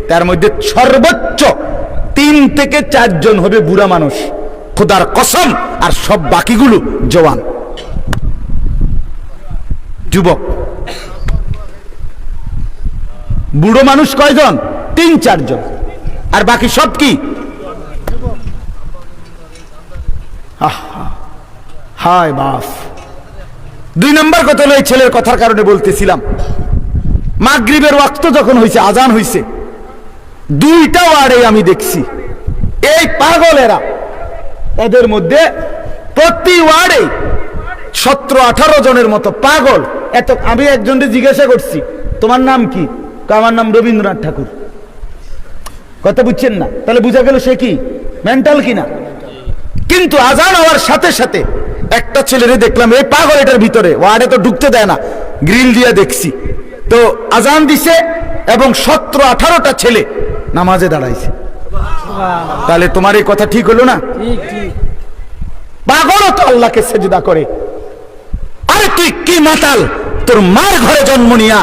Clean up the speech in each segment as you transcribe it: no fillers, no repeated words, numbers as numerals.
তার মধ্যে সর্বোচ্চ 3 থেকে 4 জন হবে বুড়া মানুষ, খোদার কসম, আর সব বাকিগুলো জওয়ান যুবক। বুড়ো মানুষ কয়জন? 3-4 জন, আর বাকি সব কি? হায় বাপ। 2 নম্বর কথা হলো, এই ছেলের কথার কারণে বলতেছিলাম, মাগরিবের ওয়াক্ত যখন হয়েছে, আজান হয়েছে, 2টা ওয়ার্ডে আমি দেখছি এই পাগলেরা, এদের মধ্যে প্রতি ওয়ার্ডে 17-18 জনের মতো পাগল। এত আমি একজনকে জিজ্ঞাসা করছি, তোমার নাম কি? আমার নাম রবীন্দ্রনাথ ঠাকুর। কথা বুঝছেন না? তাহলে বুঝা গেল সে কি মেন্টাল কিনা। কিন্তু আজান হওয়ার সাথে সাথে একটা ছেলেরে দেখলাম, এই পাগল এটার ভিতরে, ওয়ার্ডে তো ঢুকতে দেয় না, গ্রিল দিয়ে দেখছি তো আজান দিছে এবং 17-18টা ছেলে নামাজে দাঁড়াইছে। তাহলে তোমার এই কথা ঠিক হলো না? পাগলও তো আল্লাহকে সেজদা করে। আরে তুই কি মাতাল, তোর মার ঘরে জন্ম নিয়া,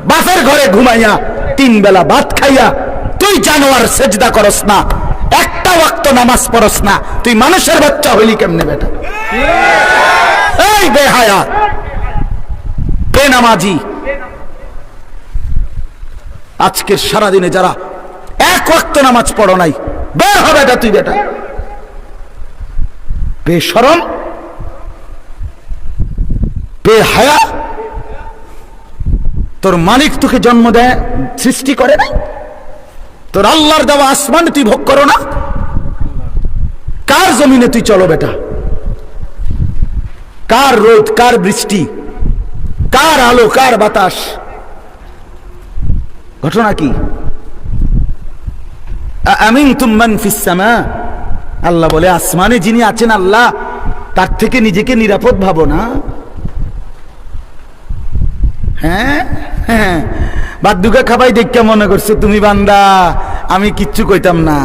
বাপের ঘরে ঘুমাইয়া, 3 বেলা ভাত খাইয়া তুই জানোয়ার সেজদা করস না, একটা ওয়াক্ত নামাজ পড়স না, তুই মানুষের বাচ্চা হইলি কেমনে বেটা? এই বেহায়া, বেনামাজি, আজকের সারাদিনে যারা 1 ওয়াক্ত নামাজ পড়ো নাই, বের হবে এটা তুই বেটা। বেশরম, বেহায়া, তোর মালিক তোকে জন্ম দেয়, সৃষ্টি করে না? তোর আল্লাহর দেওয়া আসমান তুই ভোগ করো না? কার জমিনে তুই চলো বেটা? কার রোদ, কার বৃষ্টি, কার আলো, কার বাতাস? ঘটনা কি? আমিনতুম মান ফিস সামা, আল্লাহ বলে আসমানে যিনি আছেন আল্লাহ, তার থেকে নিজেকে নিরাপদ ভাবো না? হ্যাঁ হ্যাঁ, বাদ দুগা খাবাই দেখে মনে করছো তুমি বান্দা, আমি কিচ্ছু কইতাম না,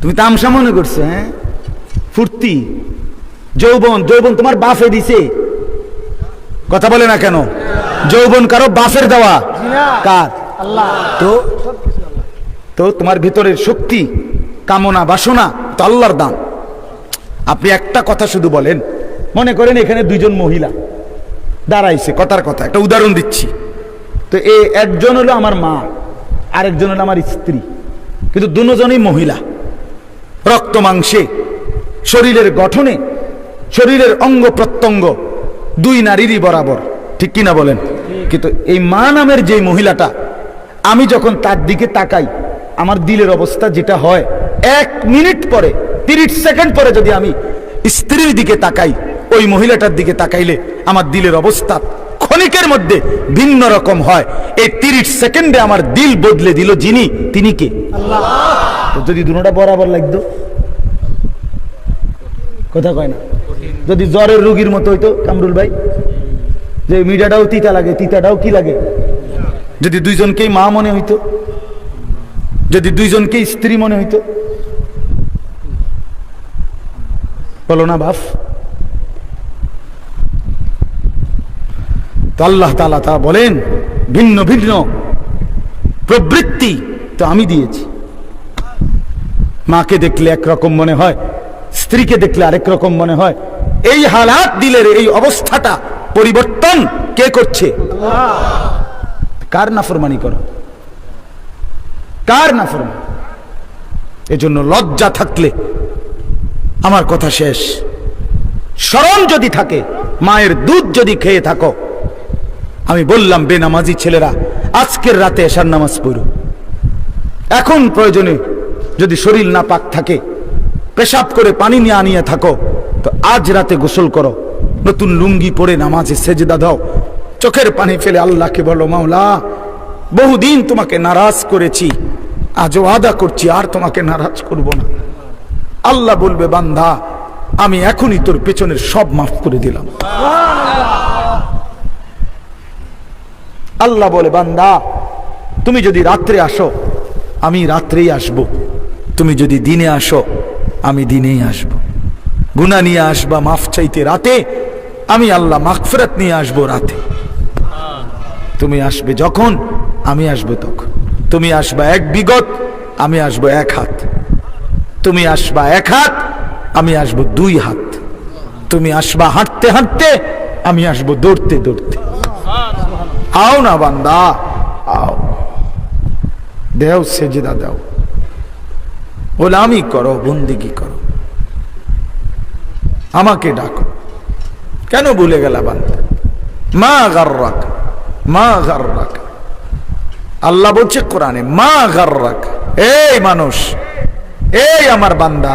তুমি তামসা মনে করছো। হ্যাঁ, ফুর্তি, যৌবন, যৌবন তোমার বাপে দিছে। কথা বলে না কেন? যৌবন কারো বাপের দেওয়া? কার? আল্লাহ। তো তোমার ভিতরের শক্তি, কামনা, বাসনা তো আল্লাহর দান। আপনি একটা কথা শুধু বলেন, মনে করেন এখানে 2 জন মহিলা দাঁড়াইছে, কথার কথা একটা উদাহরণ দিচ্ছি, তো এই একজন হলো আমার মা, আরেকজন হলো আমার স্ত্রী, কিন্তু দুজনই মহিলা, রক্ত মাংসে, শরীরের গঠনে, শরীরের অঙ্গ প্রত্যঙ্গ 2 নারীরই বরাবর, ঠিক কিনা বলেন? কিন্তু এই মা নামের যে মহিলাটা, আমি যখন তার দিকে তাকাই, আমার দিলের অবস্থা যেটা হয়, 1 মিনিট পরে, 30 সেকেন্ড পরে যদি আমি স্ত্রীর দিকে তাকাই, ওই মহিলাটার দিকে তাকাইলে আমার দিলের অবস্থা ক্ষণিকের মধ্যে ভিন্ন রকম হয়। এই 30 সেকেন্ডে আমার দিল বদলে দিল যিনি, তিনি কে? আল্লাহ। তো যদি দুটোটা বরাবর লাগতো, কথা কয় না? যদি জ্বরের রোগীর মতো হইতো কামরুল ভাই, যে মিঠাটাও তিতা লাগে, তিতাটাও কি লাগে, যদি 2 জনকেই মা মনে হইতো, যদি 2 জনকেই স্ত্রী মনে হইতো, বলো না বাপ? তো আল্লাহ তাআলা তা বলেন, ভিন্ন ভিন্ন প্রবৃত্তি তো আমি দিয়েছি। মাকে দেখলে একরকম মনে হয়, স্ত্রীকে দেখলে আরেক রকম মনে হয়। এই হালাত, দিলের এই অবস্থাটা পরিবর্তন কে করছে? কার নাফরমানি করো? কার নাফরমানি? এজন্য লজ্জা থাকলে, আমার কথা শেষ, শরম যদি থাকে, মায়ের দুধ যদি খেয়ে থাকো, আমি বললাম বেনামাজি ছেলেরা আজকের রাতে এশার নামাজ পড়ো। এখন প্রয়োজনে যদি শরীর না পাক থাকে, পেশাব করে পানি নিয়ে আনিয়ে থাকো, তো আজ রাতে গোসল করো, নতুন লুঙ্গি পরে নামাজে সেজদা দাও, চোখের পানি ফেলে আল্লাহকে বলো, মাওলা বহুদিন তোমাকে নারাজ করেছি, আজও ওয়াদা করছি আর তোমাকে নারাজ করব না। আল্লাহ বলবে, বান্দা আমি এখনই তোর পেছনের সব মাফ করে দিলাম। আল্লাহ বলে, বান্দা তুমি যদি রাত্রে আসো, আমি রাত্রেই আসব, তুমি যদি দিনে আসো, আমি দিনেই আসব। গুনাহ নিয়ে আসবা মাফ চাইতে রাতে, আমি আল্লাহ মাগফিরাত নিয়ে আসবো রাতে। তুমি আসবে যখন, আমি আসবো তখন। তুমি আসবা এক বিগত, আমি আসবো এক হাত। তুমি আসবা এক হাত, আমি আসবো দুই হাত। তুমি আসবা হাঁটতে হাঁটতে, আমি আসবো দৌড়তে দৌড়তে। আও না বান্দা, আও, দেও সেজদা দাও, গোলামি করো, বন্দেগী করো, আমাকে ডাকো। কেন ভুলে গেলা বান্দা? মা গাররাক, মা গাররাক। আল্লাহ বলছে কোরআনে, মা গাররাক। এই মানুষ, এই আমার বান্দা,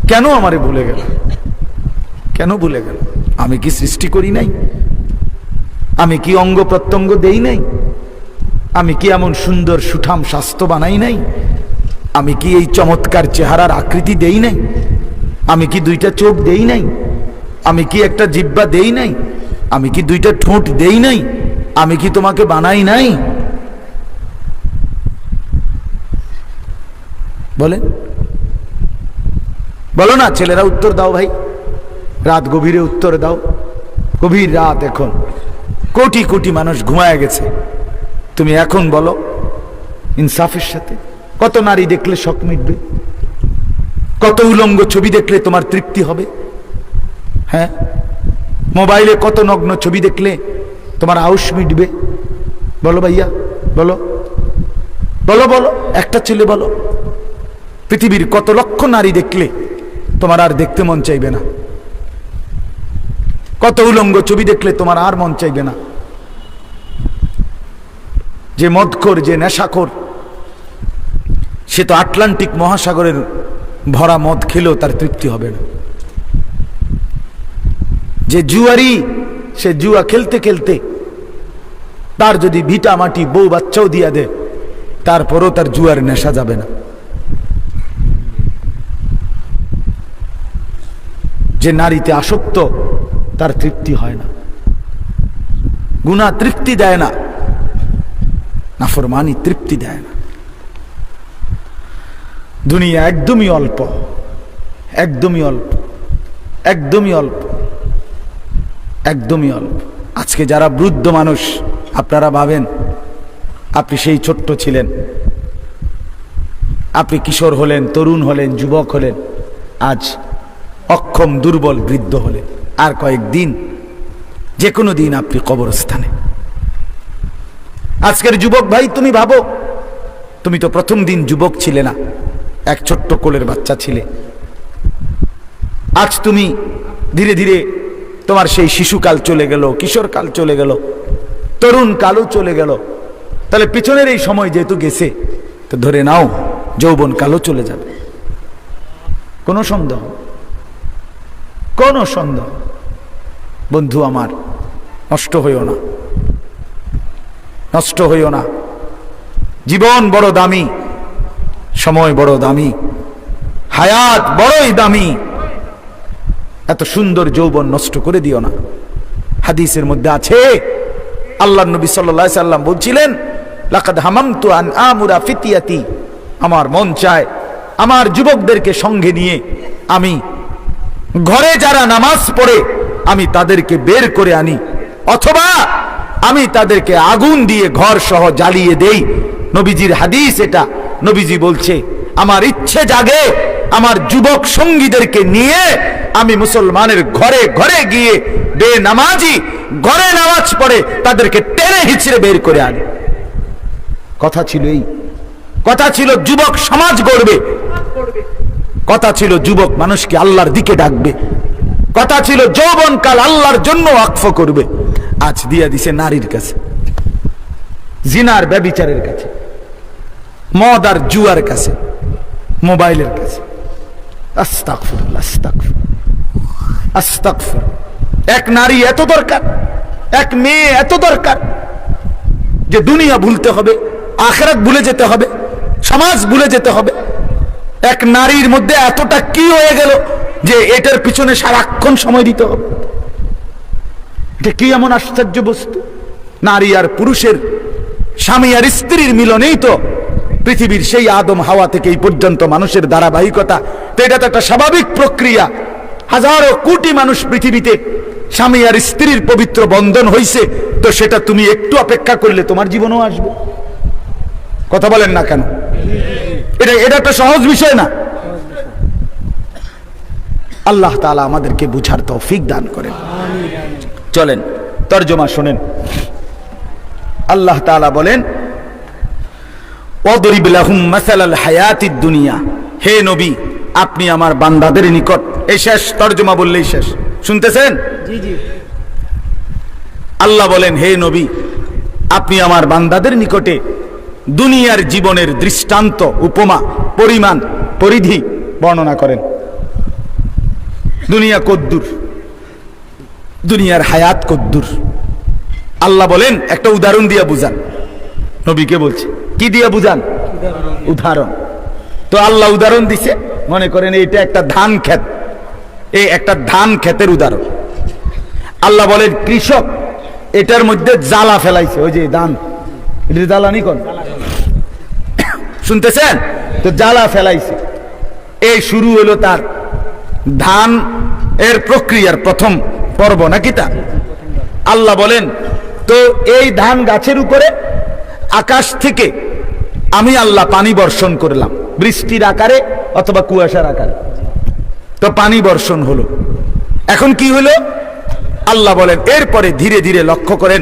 কেন আমারে ভুলে গেল? কেন ভুলে গেল? আমি কি সৃষ্টি করি নাই? আমি কি অঙ্গ প্রত্যঙ্গ দেই নাই? আমি কি এমন সুন্দর সুঠাম স্বাস্থ্য বানাই নাই? আমি কি এই চমৎকার চেহারার আকৃতি দেই নাই? আমি কি দুইটা চোখ দেই নাই? আমি কি একটা জিহ্বা দেই নাই? আমি কি দুইটা ঠোঁট দেই নাই? আমি কি তোমাকে বানাই নাই? বলেন, বলো না ছেলেরা, উত্তর দাও ভাই, রাত গভীরে উত্তর দাও। গভীর রাত, এখন কোটি কোটি মানুষ ঘুমায় গেছে, তুমি এখন বলো ইনসাফের সাথে। কত নারী দেখলে শখ মিটবে? কত উলঙ্গ ছবি দেখলে তোমার তৃপ্তি হবে? হ্যাঁ, মোবাইলে কত নগ্ন ছবি দেখলে তোমার আউশ মিটবে? বলো ভাইয়া, বলো বলো বলো, একটা ছেলে বলো। পৃথিবীর কত লক্ষ নারী দেখলে তোমার আর দেখতে মন চাইবে না? কত উলঙ্গ ছবি দেখলে তোমার আর মন চাইবে না? যে মদখোর, যে নেশাখোর, সে তো আটলান্টিক মহাসাগরের ভরা মদ খেলেও তার তৃপ্তি হবে না। যে জুয়ারি, সে জুয়া খেলতে খেলতে তার যদি ভিটা মাটি বউ বাচ্চাও দিয়া দেয়, তারপরও তার জুয়ার নেশা যাবে না। যে নারীতে আসক্ত, তার তৃপ্তি হয় না। গুনাহ তৃপ্তি দেয় না, নাফরমানি তৃপ্তি দেয় না। দুনিয়া একদমই অল্প, একদমই অল্প, একদমই অল্প, একদমই অল্প। আজকে যারা বৃদ্ধ মানুষ, আপনারা ভাবেন আপনি সেই ছোট্ট ছিলেন, আপনি কিশোর হলেন, তরুণ হলেন, যুবক হলেন, আজ অক্ষম দুর্বল বৃদ্ধ হলেন। আর কয়েকদিন, যে কোনো দিন আপনি কবরস্থানে। আজকের যুবক ভাই, তুমি ভাবো, তুমি তো প্রথম দিন যুবক ছিলে না, এক ছোট্ট কোলের বাচ্চা ছিলে। আজ তুমি ধীরে ধীরে তোমার সেই শিশুকাল চলে গেল, কিশোরকাল চলে গেল, তরুণ কালও চলে গেল। তাহলে পিছনের এই সময় যেহেতু গেছে, তো ধরে নাও যৌবন কালও চলে যাবে। কোনো সন্দেহ, কোনো সন্দেহ। বন্ধু আমার, নষ্ট হইও না, নষ্ট হইও না। জীবন বড় দামি, সময় বড় দামি, হায়াত বড়ই দামি। এত সুন্দর যৌবন নষ্ট করে দিও না। হাদিসের মধ্যে আছে, আল্লাহর নবী সাল্লাল্লাহু আলাইহি সাল্লাম বলছিলেন, লাকাদ হামামতু আন আমুরা ফিতিয়াতি, আমার মন চায় আমার যুবকদেরকে সঙ্গে নিয়ে আমি ঘরে যারা নামাজ পড়ে আমি তাদেরকে বের করে আনি, অথবা আমি তাদেরকে আগুন দিয়ে ঘর সহ জ্বালিয়ে দেই। নবীজির হাদিস এটা। নবীজি বলছে, আমার ইচ্ছে জাগে আমার যুবক সঙ্গীদেরকে নিয়ে আমি মুসলমানের ঘরে ঘরে গিয়ে বেনামাজি ঘরে নামাজ পড়ে তাদেরকে টেনে হিচড়ে বের করে আনি। কথা ছিল এই, কথা ছিল যুবক সমাজ গড়বে, কথা ছিল যুবক মানুষকে আল্লাহর দিকে ডাকবে, কথা ছিল যৌবনকাল আল্লাহর জন্য ওয়াকফ করবে। আজ দিয়া দিছে নারীর কাছে, জিনার ব্যভিচারের কাছে, মদ আর জুয়ার কাছে, মোবাইলের কাছে। আস্তাগফিরুল্লাহ, আস্তাগফিরুল্লাহ, আস্তাগফিরুল্লাহ। এক নারী এত দরকার, এক মেয়ে এত দরকার যে দুনিয়া ভুলতে হবে, আখিরাত ভুলে যেতে হবে, সমাজ ভুলে যেতে হবে। এক নারীর মধ্যে এতটা কি হয়ে গেল যে এটার পিছনে সারাক্ষণ সময় দিতে হবে? এটা কি এমন আশ্চর্য বস্তু? নারী আর পুরুষের, স্বামী আর স্ত্রীর মিলনেই তো পৃথিবীর সেই আদম হাওয়া থেকে এই পর্যন্ত মানুষের ধারাবাহিকতা। তো এটা তো একটা স্বাভাবিক প্রক্রিয়া। হাজারো কোটি মানুষ পৃথিবীতে স্বামী আর স্ত্রীর পবিত্র বন্ধন হইছে, তো সেটা তুমি একটু অপেক্ষা করলে তোমার জীবনেও আসবে। কথা বলেন না কেন? এটা একটা সহজ বিষয় না। আল্লাহ তাআলা আমাদেরকে বুঝার তৌফিক দান করেন। চলেন তরজমা শুনেন। আল্লাহ তাআলা বলেন, ওয়াদরিব লাহুম মাসালাল হায়াতিদ দুনিয়া। হে নবী, আপনি আমার বান্দাদের নিকট, এই শেষ তরজমা বললেই শেষ, শুনতেছেন? জি জি। আল্লাহ বলেন, হে নবী, আপনি আমার বান্দাদের নিকটে দুনিয়ার জীবনের দৃষ্টান্ত, উপমা, পরিমাণ, পরিধি বর্ণনা করেন। দুনিয়া কদ্দুর, দুনিয়ার হায়াত কদ্দুর। আল্লাহ বলেন একটা উদাহরণ দিয়া বুঝান। নবীকে বলছে কি দিয়া বুঝান? উদাহরণ। তো আল্লাহ উদাহরণ দিছে, মনে করেন এটা একটা ধান ক্ষেত, এই একটা ধান ক্ষেতের উদাহরণ। আল্লাহ বলেন কৃষক এটার মধ্যে জ্বালা ফেলাইছে, ওই যে ধান, এটা জ্বালানি কোন, শুনতেছেন তো? জ্বালা ফেলাইছে। এই শুরু হলো তার ধান এর প্রক্রিয়ার প্রথম পর্ব, নাকি তা? আল্লাহ বলেন তো এই ধান গাছের উপরে আকাশ থেকে আমি আল্লাহ পানি বর্ষণ করলাম, বৃষ্টির আকারে অথবা কুয়াশার আকারে। তো পানি বর্ষণ হলো। এখন কি হলো? আল্লাহ বলেন এরপরে ধীরে ধীরে লক্ষ্য করেন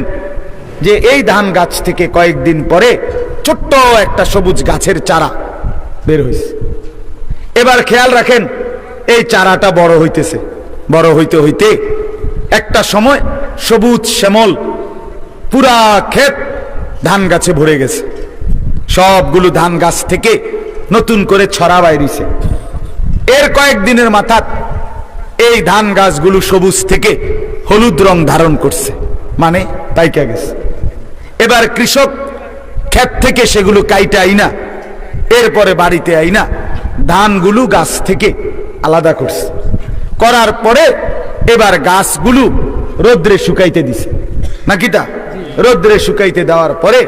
যে এই ধান গাছ থেকে কয়েকদিন পরে ছোট্ট একটা সবুজ গাছের চারা বের হয়েছে। এবার খেয়াল রাখেন, এই চারাটা বড় হইতেছে, বড় হইতে হইতে একটা সময় সবুজ শ্যামল পুরা ক্ষেত ধান গাছে ভরে গেছে। সবগুলো ধান গাছ থেকে নতুন করে ছড়া বাইরিছে। এর কয়েকদিনের মাথায় এই ধান গাছগুলো সবুজ থেকে হলুদ রং ধারণ করছে, মানে পাইকা গেছে। এবার কৃষক ক্ষেত থেকে সেগুলো কাইটে আইনা এরপরে বাড়িতে আইনা ধানগুলো গাছ থেকে আলাদা করছে। করার পরে এবার গাছগুলো রোদ্রে শুকাইতে দিছে, নাকি তা? রোদ্রে শুকাইতে দেওয়ার পরে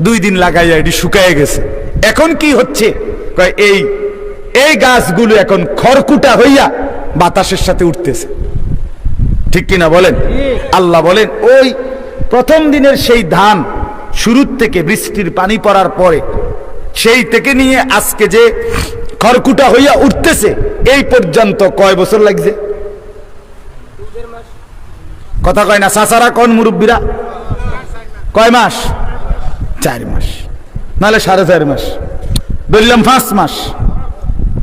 2 দিন লাগাইয়া এটি শুকায় গেছে। এখন কি হচ্ছে? এই গাছগুলো এখন খড়কুটা হইয়া বাতাসের সাথে উঠতেছে, ঠিক কিনা বলেন? আল্লাহ বলেন ওই প্রথম দিনের সেই ধান শুরুর থেকে বৃষ্টির পানি পড়ার পরে সেই থেকে নিয়ে আজকে যে খড়কুটা হইয়া উঠতেছে, এই পর্যন্ত কয় বছর লাগছে? কথা কয় না চাচারা, কোন মুরব্বীরা? কয় মাস? 4 মাস, নাহলে 4.5 মাস, বললাম 5 মাস,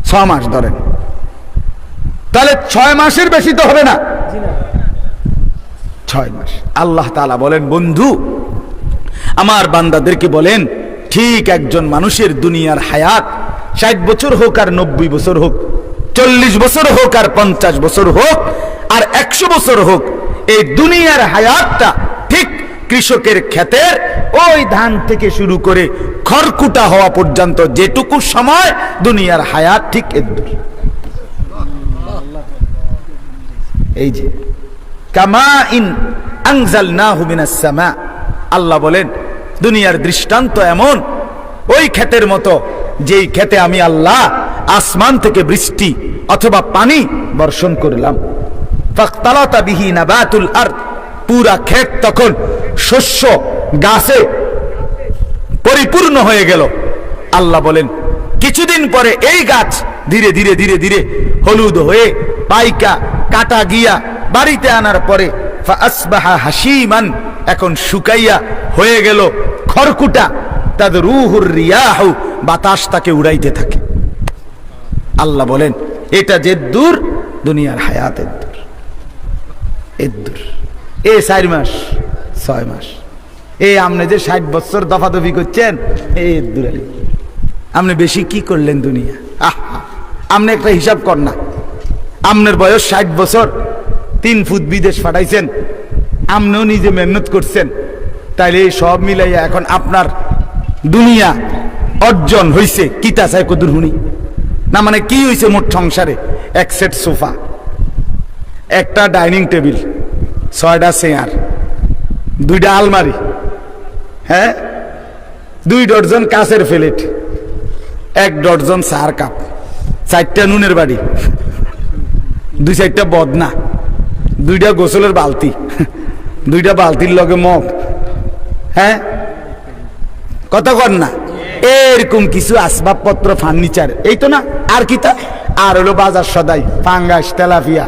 6 মাস ধরেন। তাহলে 6 মাসের বেশি তো হবে না, 6 মাস। আল্লাহ তাআলা বলেন বন্ধু আমার বান্দাদেরকে বলেন, ঠিক একজন মানুষের দুনিয়ার হায়াত 60 বছর হোক আর 90 বছর হোক, 40 বছর হোক আর 50 বছর হোক আর 100 বছর হোক, এই দুনিয়ার হায়াতটা ঠিক কৃষকের ক্ষেতের ওই ধান থেকে শুরু করে খড়কুটা হওয়া পর্যন্ত যেটুকু সময় দুনিয়ার হায়াত, ঠিক এদুর। এই যে কামা ইন আনজালনাহু মিনাস সামা, আল্লাহ বলেন দুনিয়ার দৃষ্টান্ত এমন ওই ক্ষেতের মতো যেই ক্ষেতে আমি আল্লাহ আসমান থেকে বৃষ্টি অথবা পানি বর্ষণ করলাম। ফাখতালাতা বিহি নাবাতুল আরদ, পুরা ক্ষেত তখন শস্য গাছে পরিপূর্ণ হয়ে গেল। আল্লাহ বলেন কিছুদিন পরে এই গাছ ধীরে ধীরে ধীরে ধীরে হলুদ হয়ে পাইকা কাটা গিয়া বাড়িতে আনার পরে ফাসবাহা হাসিমান, এখন শুকাইয়া হয়ে গেল খড়কুটা। তাদরুহুর রিয়াহু, বাতাস তাকে উড়াইতে থাকে। আল্লাহ বলেন এটা যে দূর দুনিয়ার হায়াত এদুর, এদুর। এ 4 মাস 6 মাস, এই আপনি যে 60 বছর দফাদফি করছেন, এই এদুর। আপনি বেশি কি করলেন দুনিয়া? আপনি একটা হিসাব কর না, আপনার বয়স 60 বছর, 3 ফুট বিদেশ পাঠাইছেন, আপনিও নিজে মেহনত করছেন, তাইলে এই সব মিলাইয়া এখন আপনার দুনিয়া অর্জন হইছে কিতা চাই কদুর হুনি না? মানে কি হইছে মোট সংসারে? 1 সেট সোফা, একটা ডাইনিং টেবিল, 6টা চেয়ার, 2টা আলমারি, হ্যাঁ, 2 ডজন কাঁচের প্লেট, 1 ডজন চার কাপ, 4টা নুনের বাড়ি, 2-4টা বদনা, 2টা গোসলের বালতি, 2টা বালতির লগে মগ, হ্যাঁ, কত কর না? এরকম কিছু আসবাবপত্র ফার্নিচার, এই তো না, আর কি তা, আর হলো বাজার সদাই, পাঙ্গাস, তেলাপিয়া,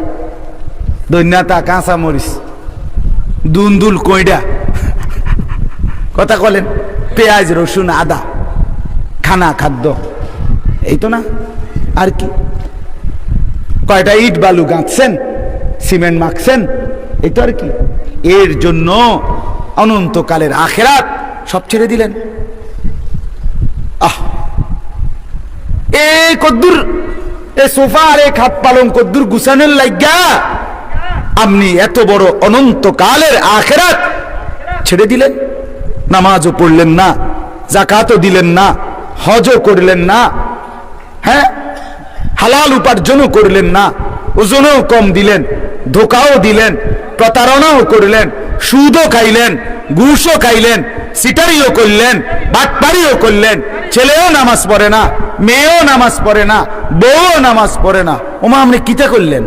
দৈন্যাতা, কাঁচা মরিচ, দুন্দুল, কইডা, কথা বলেন, পেঁয়াজ, রসুন, আদা, খানা খাদ্য, এই তো না, আর কি, কয়টা ইট বালু গাঁথছেন, সিমেন্ট মাখছেন, এই তো আর কি। এর জন্য অনন্তকালের আখিরাত সব ছেড়ে দিলেন। এই কদ্দুর এ সোফা আর এই খাট পালং কদ্দুর গুছানোর লাগা আপনি এত বড় অনন্তকালের আখিরাত ছেড়ে দিলেন। নামাজও পড়লেন না, যাকাতও দিলেন না, হজও করলেন না, হ্যাঁ, হালাল উপার্জনও করলেন না, ওজনও কম দিলেন, ধোকাও দিলেন, প্রতারণাও করলেন, সুদও খাইলেন, ঘুষও খাইলেন, সিটারিও করলেন, বাটপাড়িও করলেন, ছেলেও নামাজ পড়ে না, মেয়েও নামাজ পড়ে না, বউও নামাজ পড়ে না, ওমা আপনি কিতা করলেন?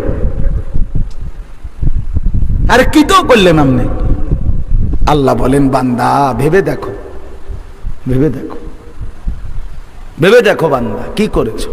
আরে কি তো করলেন আপনি? আল্লাহ বলেন, বান্দা ভেবে দেখো, ভেবে দেখো, ভেবে দেখো বান্দা কি করেছো।